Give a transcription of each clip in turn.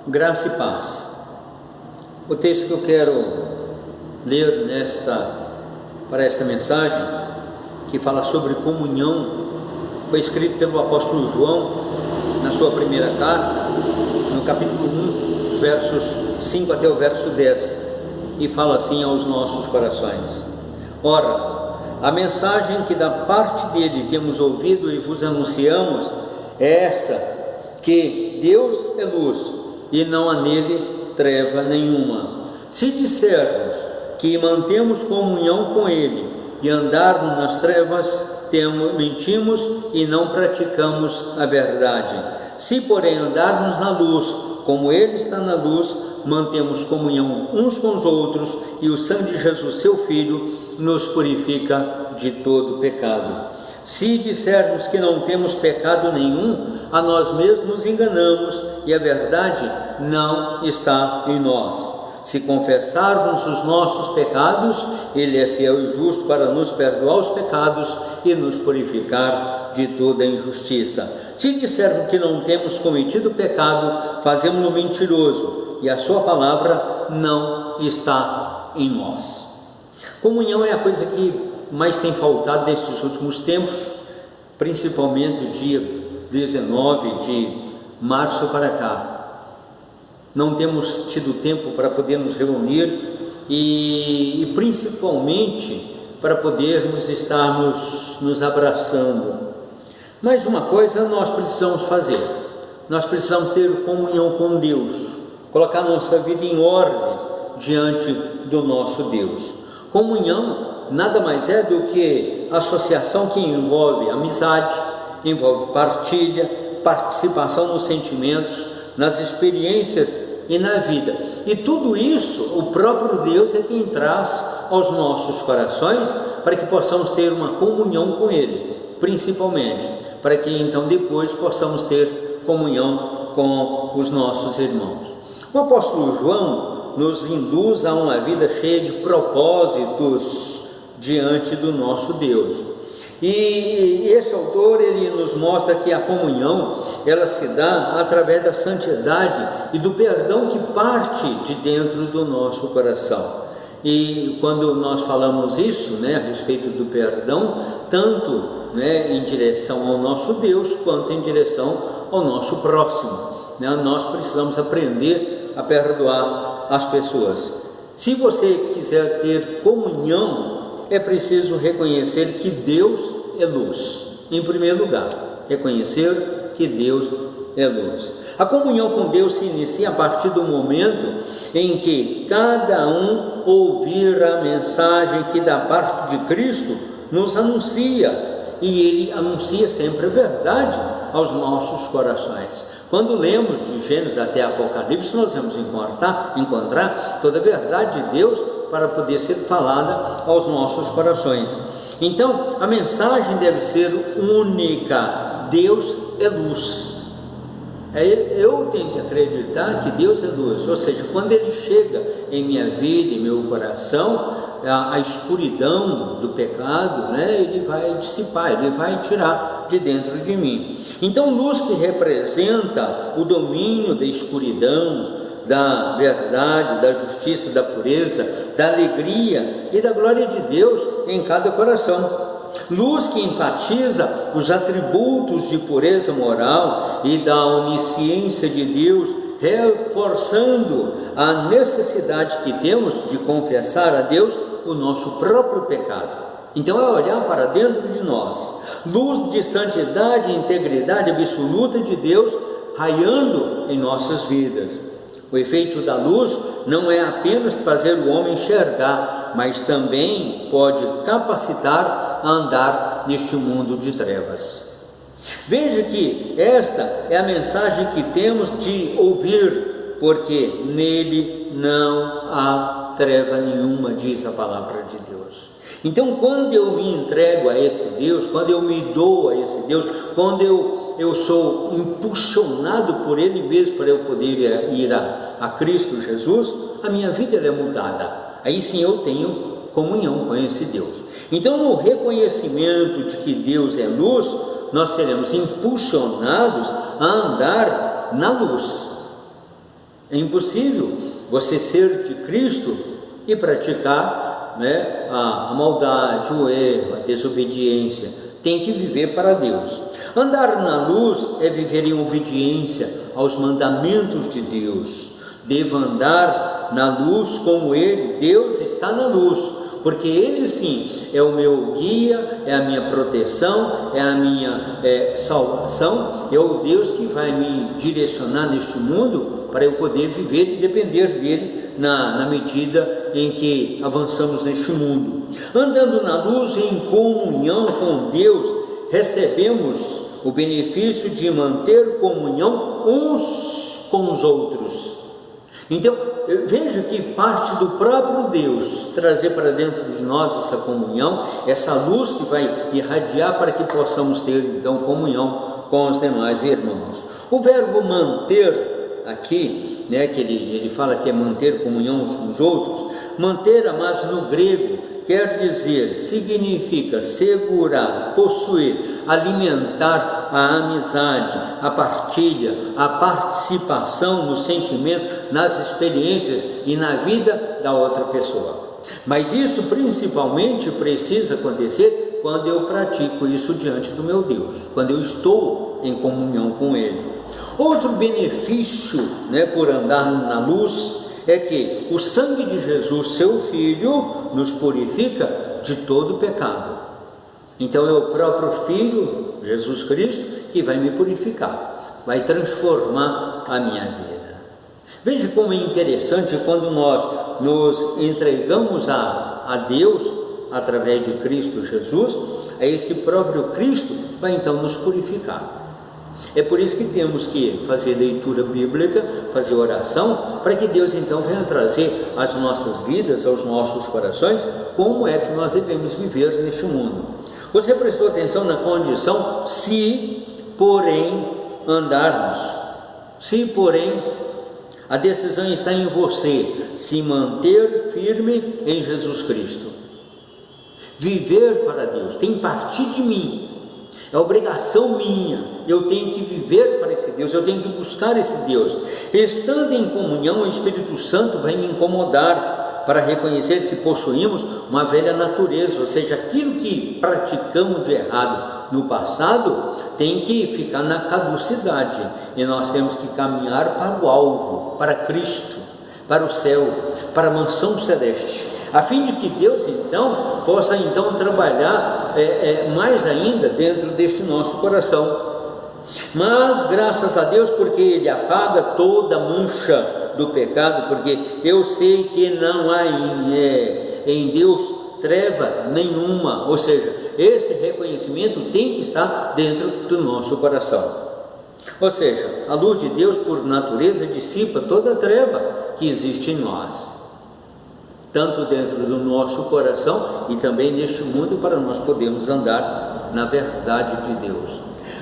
Graça e paz. O texto que eu quero ler para esta mensagem, que fala sobre comunhão, foi escrito pelo apóstolo João na sua primeira carta, no capítulo 1, os versos 5 até o verso 10, e fala assim aos nossos corações: Ora, a mensagem que da parte dele temos ouvido e vos anunciamos é esta, que Deus é luz e não há nele treva nenhuma. Se dissermos que mantemos comunhão com ele e andarmos nas trevas, mentimos e não praticamos a verdade. Se porém andarmos na luz, como ele está na luz, mantemos comunhão uns com os outros, e o sangue de Jesus, seu Filho, nos purifica de todo pecado. Se dissermos que não temos pecado nenhum, a nós mesmos nos enganamos e a verdade não está em nós. Se confessarmos os nossos pecados, ele é fiel e justo para nos perdoar os pecados e nos purificar de toda injustiça. Se dissermos que não temos cometido pecado, fazemos-no mentiroso e a sua palavra não está em nós. Comunhão é a coisa que mais tem faltado nestes últimos tempos, principalmente do dia 19 de março para cá. Não temos tido tempo para poder nos reunir e principalmente para podermos estarmos nos abraçando. Mas uma coisa nós precisamos fazer: nós precisamos ter comunhão com Deus, colocar nossa vida em ordem diante do nosso Deus. Comunhão nada mais é do que associação que envolve amizade, envolve partilha, participação nos sentimentos, nas experiências e na vida. E tudo isso o próprio Deus é quem traz aos nossos corações para que possamos ter uma comunhão com Ele, principalmente, para que então depois possamos ter comunhão com os nossos irmãos. O apóstolo João nos induz a uma vida cheia de propósitos diante do nosso Deus. E esse autor, ele nos mostra que a comunhão, ela se dá através da santidade e do perdão que parte de dentro do nosso coração. E quando nós falamos isso, a respeito do perdão, tanto em direção ao nosso Deus, quanto em direção ao nosso próximo, nós precisamos aprender a perdoar as pessoas. Se você quiser ter comunhão, é preciso reconhecer que Deus é luz. Em primeiro lugar, reconhecer que Deus é luz. A comunhão com Deus se inicia a partir do momento em que cada um ouvir a mensagem que da parte de Cristo nos anuncia, e Ele anuncia sempre a verdade aos nossos corações. Quando lemos de Gênesis até Apocalipse, nós vamos encontrar toda a verdade de Deus para poder ser falada aos nossos corações. Então, a mensagem deve ser única: Deus é luz. Eu tenho que acreditar que Deus é luz, ou seja, quando Ele chega em minha vida, em meu coração, a escuridão do pecado, Ele vai dissipar, Ele vai tirar de dentro de mim. Então, luz que representa o domínio da escuridão, da verdade, da justiça, da pureza, da alegria e da glória de Deus em cada coração. Luz que enfatiza os atributos de pureza moral e da onisciência de Deus, reforçando a necessidade que temos de confessar a Deus o nosso próprio pecado. Então é olhar para dentro de nós. Luz de santidade e integridade absoluta de Deus raiando em nossas vidas. O efeito da luz não é apenas fazer o homem enxergar, mas também pode capacitar a andar neste mundo de trevas. Veja que esta é a mensagem que temos de ouvir, porque nele não há treva nenhuma, diz a palavra de Deus. Então, quando eu me entrego a esse Deus, quando eu me dou a esse Deus, quando eu sou impulsionado por Ele mesmo para eu poder ir a Cristo Jesus, a minha vida é mudada. Aí sim eu tenho comunhão com esse Deus. Então, no reconhecimento de que Deus é luz, nós seremos impulsionados a andar na luz. É impossível você ser de Cristo e praticar, né, a maldade, o erro, a desobediência. Tem que viver para Deus. Andar na luz é viver em obediência aos mandamentos de Deus. Devo andar na luz como Ele. Deus está na luz, porque Ele sim é o meu guia, é a minha proteção, é a minha salvação, é o Deus que vai me direcionar neste mundo para eu poder viver e depender dele na medida em que avançamos neste mundo. Andando na luz em comunhão com Deus, recebemos o benefício de manter comunhão uns com os outros. Então, eu vejo que parte do próprio Deus trazer para dentro de nós essa comunhão, essa luz que vai irradiar para que possamos ter, então, comunhão com os demais irmãos. O verbo manter aqui, né, que ele fala que é manter comunhão uns com os outros, manter, mas no grego, quer dizer, significa segurar, possuir, alimentar a amizade, a partilha, a participação no sentimento, nas experiências e na vida da outra pessoa. Mas isso principalmente precisa acontecer quando eu pratico isso diante do meu Deus, quando eu estou em comunhão com Ele. Outro benefício, né, por andar na luz, é que o sangue de Jesus, seu Filho, nos purifica de todo pecado. Então é o próprio Filho, Jesus Cristo, que vai me purificar, vai transformar a minha vida. Veja como é interessante quando nós nos entregamos a Deus, através de Cristo Jesus, esse próprio Cristo vai então nos purificar. É por isso que temos que fazer leitura bíblica, fazer oração, para que Deus então venha trazer às nossas vidas, aos nossos corações, como é que nós devemos viver neste mundo. Você prestou atenção na condição se, porém, andarmos. Se, porém, a decisão está em você, se manter firme em Jesus Cristo. Viver para Deus, tem que partir de mim. É obrigação minha, eu tenho que viver para esse Deus, eu tenho que buscar esse Deus. Estando em comunhão, o Espírito Santo vai me incomodar para reconhecer que possuímos uma velha natureza, ou seja, aquilo que praticamos de errado no passado tem que ficar na caducidade e nós temos que caminhar para o alvo, para Cristo, para o céu, para a mansão celeste, a fim de que Deus então possa então trabalhar mais ainda dentro deste nosso coração. Mas graças a Deus, porque Ele apaga toda mancha do pecado, porque eu sei que não há em Deus treva nenhuma, ou seja, esse reconhecimento tem que estar dentro do nosso coração. Ou seja, a luz de Deus por natureza dissipa toda a treva que existe em nós, tanto dentro do nosso coração e também neste mundo, para nós podermos andar na verdade de Deus.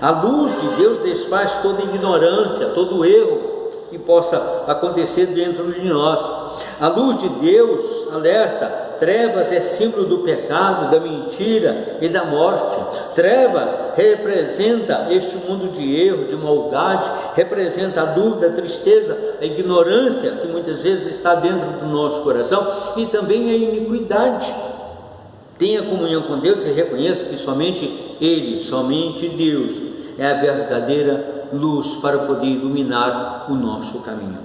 A luz de Deus desfaz toda ignorância, todo erro que possa acontecer dentro de nós. A luz de Deus alerta. Trevas é símbolo do pecado, da mentira e da morte. Trevas representa este mundo de erro, de maldade, representa a dúvida, a tristeza, a ignorância que muitas vezes está dentro do nosso coração e também a iniquidade. Tenha comunhão com Deus e reconheça que somente Ele, somente Deus, é a verdadeira luz para poder iluminar o nosso caminho.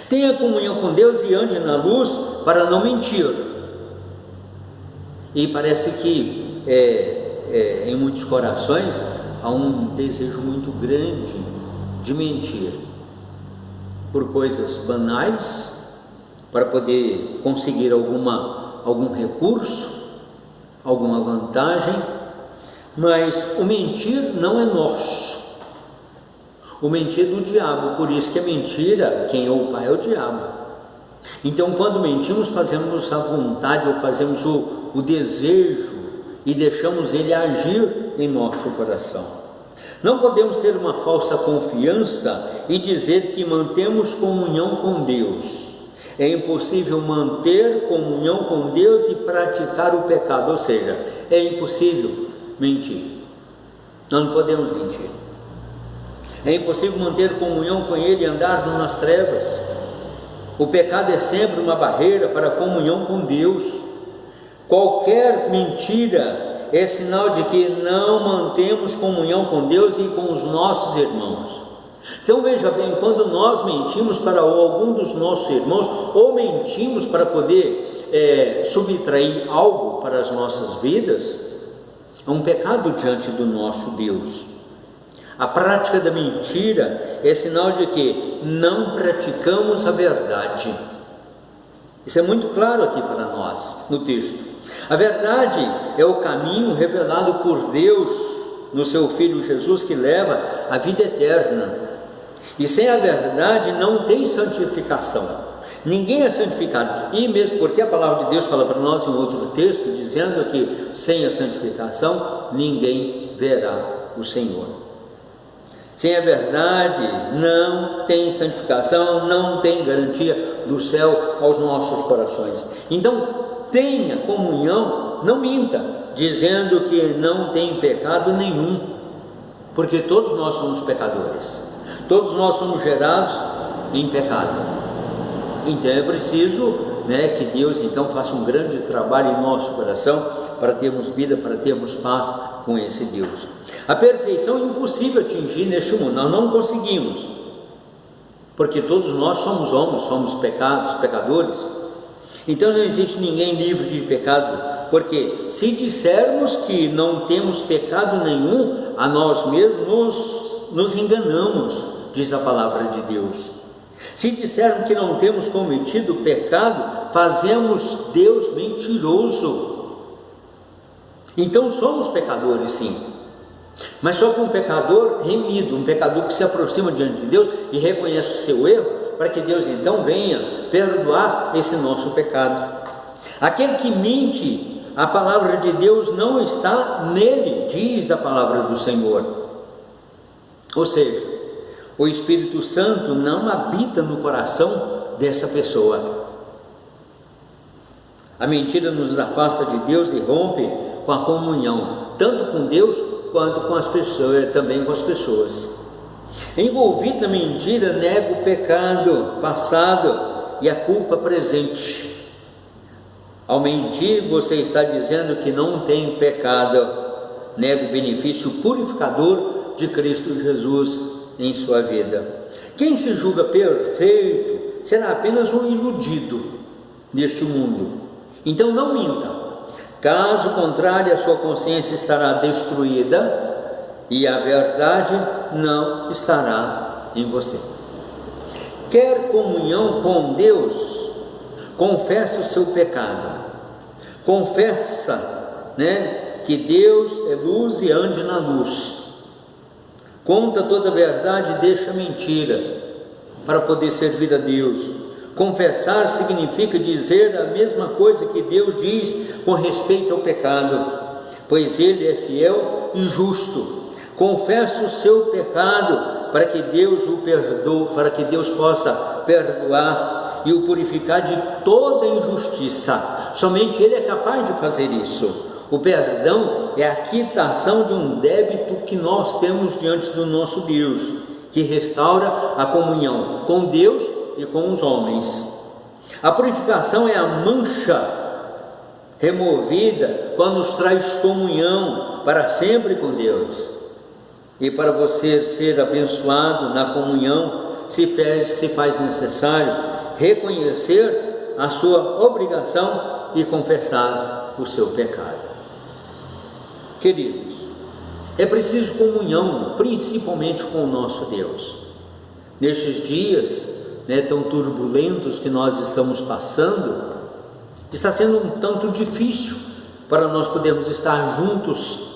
Tenha comunhão com Deus e ande na luz para não mentir. E parece que em muitos corações há um desejo muito grande de mentir por coisas banais, para poder conseguir algum recurso, alguma vantagem, mas o mentir não é nosso. O mentir é do diabo, por isso que a mentira, quem é o pai é o diabo. Então, quando mentimos, fazemos a vontade, ou fazemos o desejo e deixamos ele agir em nosso coração. Não podemos ter uma falsa confiança e dizer que mantemos comunhão com Deus. É impossível manter comunhão com Deus e praticar o pecado, ou seja, é impossível mentir. Nós não podemos mentir. É impossível manter comunhão com Ele e andar nas trevas. O pecado é sempre uma barreira para a comunhão com Deus. Qualquer mentira é sinal de que não mantemos comunhão com Deus e com os nossos irmãos. Então veja bem, quando nós mentimos para algum dos nossos irmãos, ou mentimos para poder subtrair algo para as nossas vidas, é um pecado diante do nosso Deus. A prática da mentira é sinal de que não praticamos a verdade. Isso é muito claro aqui para nós no texto. A verdade é o caminho revelado por Deus no seu Filho Jesus, que leva a vida eterna. E sem a verdade não tem santificação. Ninguém é santificado. E mesmo porque a palavra de Deus fala para nós em outro texto, dizendo que sem a santificação ninguém verá o Senhor. Sem a verdade não tem santificação, não tem garantia do céu aos nossos corações. Então tenha comunhão, não minta, dizendo que não tem pecado nenhum, porque todos nós somos pecadores, todos nós somos gerados em pecado. Então é preciso que Deus então faça um grande trabalho em nosso coração para termos vida, para termos paz com esse Deus. A perfeição é impossível atingir neste mundo, nós não conseguimos, porque todos nós somos homens, somos pecadores. Então não existe ninguém livre de pecado, porque se dissermos que não temos pecado nenhum, a nós mesmos nos enganamos, diz a palavra de Deus. Se dissermos que não temos cometido pecado, fazemos Deus mentiroso. Então somos pecadores, sim, mas só que um pecador remido, um pecador que se aproxima diante de Deus e reconhece o seu erro, para que Deus então venha perdoar esse nosso pecado. Aquele que mente, a palavra de Deus não está nele, diz a palavra do Senhor. Ou seja, o Espírito Santo não habita no coração dessa pessoa. A mentira nos afasta de Deus e rompe com a comunhão, tanto com Deus quanto com as pessoas, também com as pessoas. Envolvido na mentira, nega o pecado passado e a culpa presente. Ao mentir, você está dizendo que não tem pecado, nega o benefício purificador de Cristo Jesus em sua vida. Quem se julga perfeito será apenas um iludido neste mundo. Então não minta, caso contrário a sua consciência estará destruída e a verdade não estará em você. Quer comunhão com Deus? Confessa o seu pecado, confessa que Deus é luz e ande na luz. Conta toda a verdade e deixa a mentira para poder servir a Deus. Confessar significa dizer a mesma coisa que Deus diz com respeito ao pecado, pois Ele é fiel e justo. Confesse o seu pecado para que Deus o perdoe, para que Deus possa perdoar e o purificar de toda injustiça. Somente Ele é capaz de fazer isso. O perdão é a quitação de um débito que nós temos diante do nosso Deus, que restaura a comunhão com Deus e com os homens. A purificação é a mancha removida quando nos traz comunhão para sempre com Deus. E para você ser abençoado na comunhão, se faz necessário reconhecer a sua obrigação e confessar o seu pecado. Queridos, é preciso comunhão, principalmente com o nosso Deus. Nestes dias tão turbulentos que nós estamos passando, está sendo um tanto difícil para nós podermos estar juntos,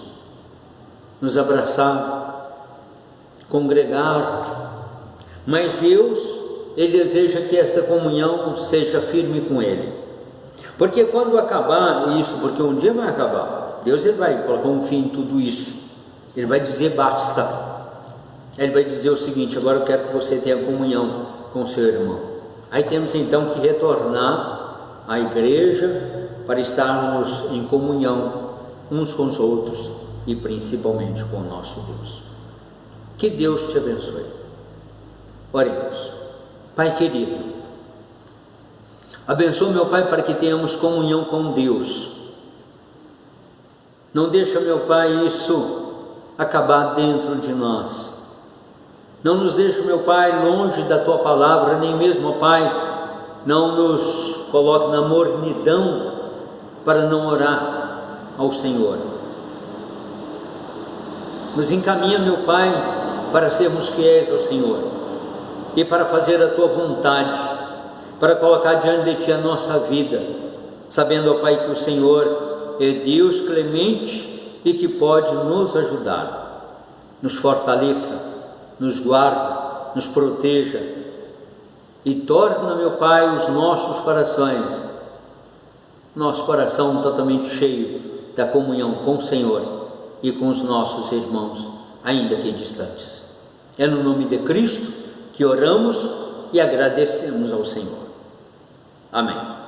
nos abraçar, congregar, mas Deus, Ele deseja que esta comunhão seja firme com Ele, porque quando acabar isso, porque um dia vai acabar, Deus Ele vai colocar um fim em tudo isso, Ele vai dizer basta, Ele vai dizer o seguinte: agora eu quero que você tenha comunhão com o seu irmão. Aí temos então que retornar à igreja para estarmos em comunhão uns com os outros e principalmente com o nosso Deus. Que Deus te abençoe. Oremos. Pai querido, Abençoa, meu Pai, para que tenhamos comunhão com Deus. Não deixa, meu Pai, isso acabar dentro de nós. Não nos deixa, meu Pai, longe da Tua palavra, nem mesmo, Pai, não nos coloque na mornidão para não orar ao Senhor. Nos encaminha, meu Pai, para sermos fiéis ao Senhor e para fazer a Tua vontade, para colocar diante de Ti a nossa vida, sabendo, ó Pai, que o Senhor é Deus clemente e que pode nos ajudar. Nos fortaleça, nos guarda, nos proteja e torna, meu Pai, os nossos corações, nosso coração totalmente cheio da comunhão com o Senhor e com os nossos irmãos, ainda que distantes. É no nome de Cristo que oramos e agradecemos ao Senhor. Amém.